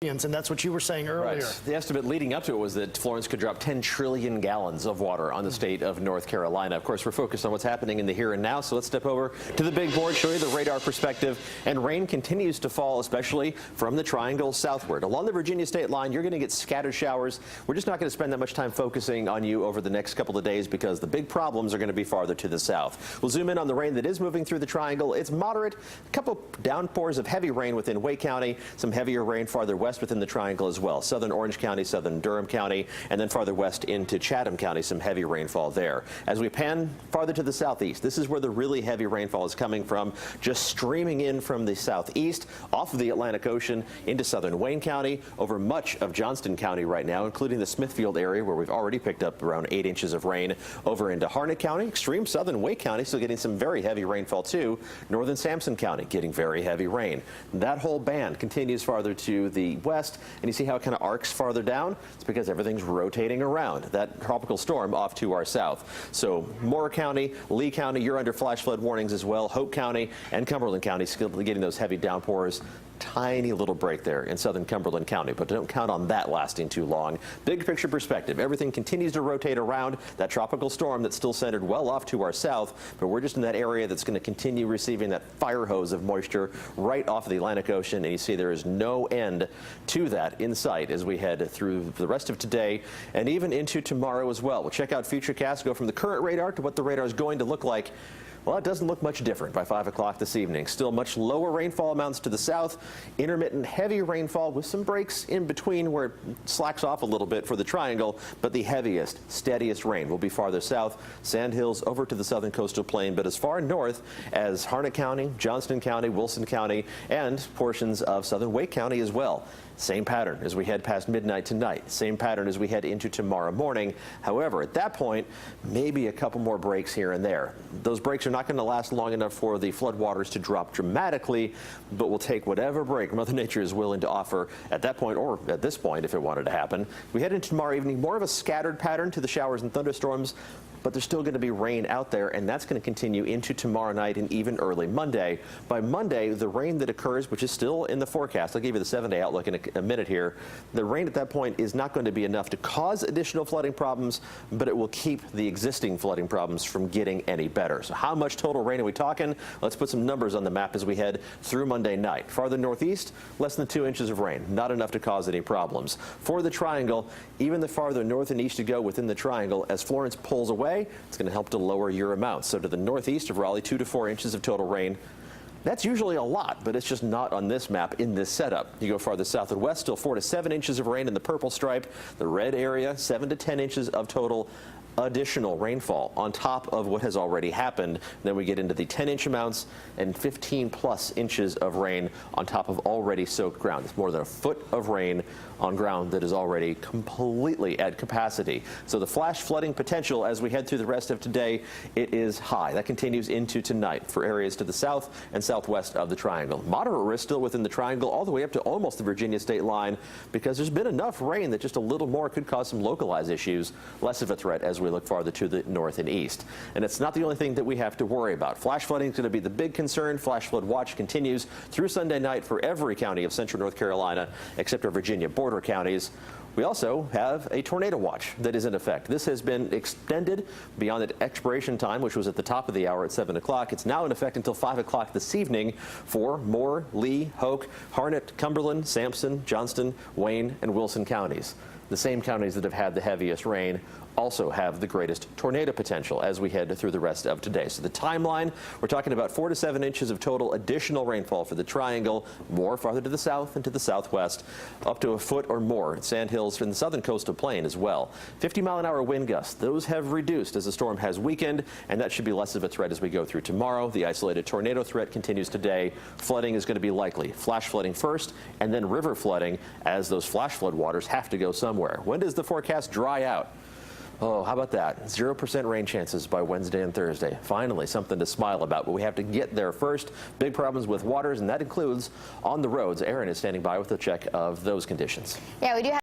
And that's what you were saying earlier. Right. The estimate leading up to it was that Florence could drop 10 trillion gallons of water on the state of North Carolina. Of course, we're focused on what's happening in the here and now, so let's step over to the big board, show you the radar perspective. And rain continues to fall, especially from the triangle southward. Along the Virginia state line, you're going to get scattered showers. We're just not going to spend that much time focusing on you over the next couple of days because the big problems are going to be farther to the south. We'll zoom in on the rain that is moving through the triangle. It's moderate. A couple downpours of heavy rain within Wake County, some heavier rain farther west within the triangle as well. Southern Orange County, southern Durham County, and then farther west into Chatham County, some heavy rainfall there. As we pan farther to the southeast, this is where the really heavy rainfall is coming from, just streaming in from the southeast off of the Atlantic Ocean into southern Wayne County, over much of Johnston County right now, including the Smithfield area where we've already picked up around 8 inches of rain, over into Harnett County, extreme southern Wake County, still getting some very heavy rainfall too. Northern Sampson County getting very heavy rain. That whole band continues farther to the west, and you see how it kind of arcs farther down? It's because everything's rotating around that tropical storm off to our south. So Moore County, Lee County, you're under flash flood warnings as well. Hope County and Cumberland County still getting those heavy downpours. Tiny little break there in southern Cumberland County, but don't count on that lasting too long. Big picture perspective, everything continues to rotate around that tropical storm that's still centered well off to our south, but we're just in that area that's going to continue receiving that fire hose of moisture right off of the Atlantic Ocean, and you see there is no end to that in sight as we head through the rest of today and even into tomorrow as well. We'll check out Futurecast, go from the current radar to what the radar is going to look like. Well, it doesn't look much different by 5 o'clock this evening. Still much lower rainfall amounts to the south. Intermittent heavy rainfall with some breaks in between where it slacks off a little bit for the triangle, but the heaviest, steadiest rain will be farther south, Sandhills over to the southern coastal plain, but as far north as Harnett County, Johnston County, Wilson County, and portions of southern Wake County as well. Same pattern as we head past midnight tonight. Same pattern as we head into tomorrow morning. However, at that point, maybe a couple more breaks here and there. Those breaks are not going to last long enough for the floodwaters to drop dramatically, but we'll take whatever break Mother Nature is willing to offer at that point, or at this point if it wanted to happen. We head into tomorrow evening, more of a scattered pattern to the showers and thunderstorms, but there's still going to be rain out there, and that's going to continue into tomorrow night and even early Monday. By Monday, the rain that occurs, which is still in the forecast, I'll give you the 7-day outlook in a minute here, the rain at that point is not going to be enough to cause additional flooding problems, but it will keep the existing flooding problems from getting any better. So how much total rain are we talking? Let's put some numbers on the map as we head through Monday night. Farther northeast, less than 2 inches of rain, not enough to cause any problems. For the triangle, even the farther north and east you go within the triangle, as Florence pulls away, it's going to help to lower your amounts. So to the northeast of Raleigh, 2 to 4 inches of total rain. That's usually a lot, but it's just not on this map in this setup. You go farther south and west, still 4 to 7 inches of rain in the purple stripe. The red area, 7 to 10 inches of total additional rainfall on top of what has already happened. Then we get into the 10-inch amounts and 15 plus inches of rain on top of already soaked ground. It's more than a foot of rain on ground that is already completely at capacity. So the flash flooding potential as we head through the rest of today, it is high. That continues into tonight for areas to the south and southwest of the triangle. Moderate risk still within the triangle all the way up to almost the Virginia state line because there's been enough rain that just a little more could cause some localized issues. Less of a threat as we look farther to the north and east. And it's not the only thing that we have to worry about. Flash flooding is going to be the big concern. Flash flood watch continues through Sunday night for every county of central North Carolina except our Virginia border counties. We also have a tornado watch that is in effect. This has been extended beyond the expiration time, which was at the top of the hour at 7 o'clock. It's now in effect until 5 o'clock this evening for Moore, Lee, Hoke, Harnett, Cumberland, Sampson, Johnston, Wayne, and Wilson counties. The same counties that have had the heaviest rain also have the greatest tornado potential as we head through the rest of today. So the timeline, we're talking about 4 to 7 inches of total additional rainfall for the triangle, more farther to the south and to the southwest, up to a foot or more at Sandhills in the southern coastal plain as well. 50-mile-an-hour wind gusts, those have reduced as the storm has weakened, and that should be less of a threat as we go through tomorrow. The isolated tornado threat continues today. Flooding is going to be likely. Flash flooding first, and then river flooding as those flash flood waters have to go somewhere. When does the forecast dry out? Oh, how about that? 0% rain chances by Wednesday and Thursday. Finally, something to smile about, but we have to get there first. Big problems with waters, and that includes on the roads. Aaron is standing by with a check of those conditions. Yeah, we do have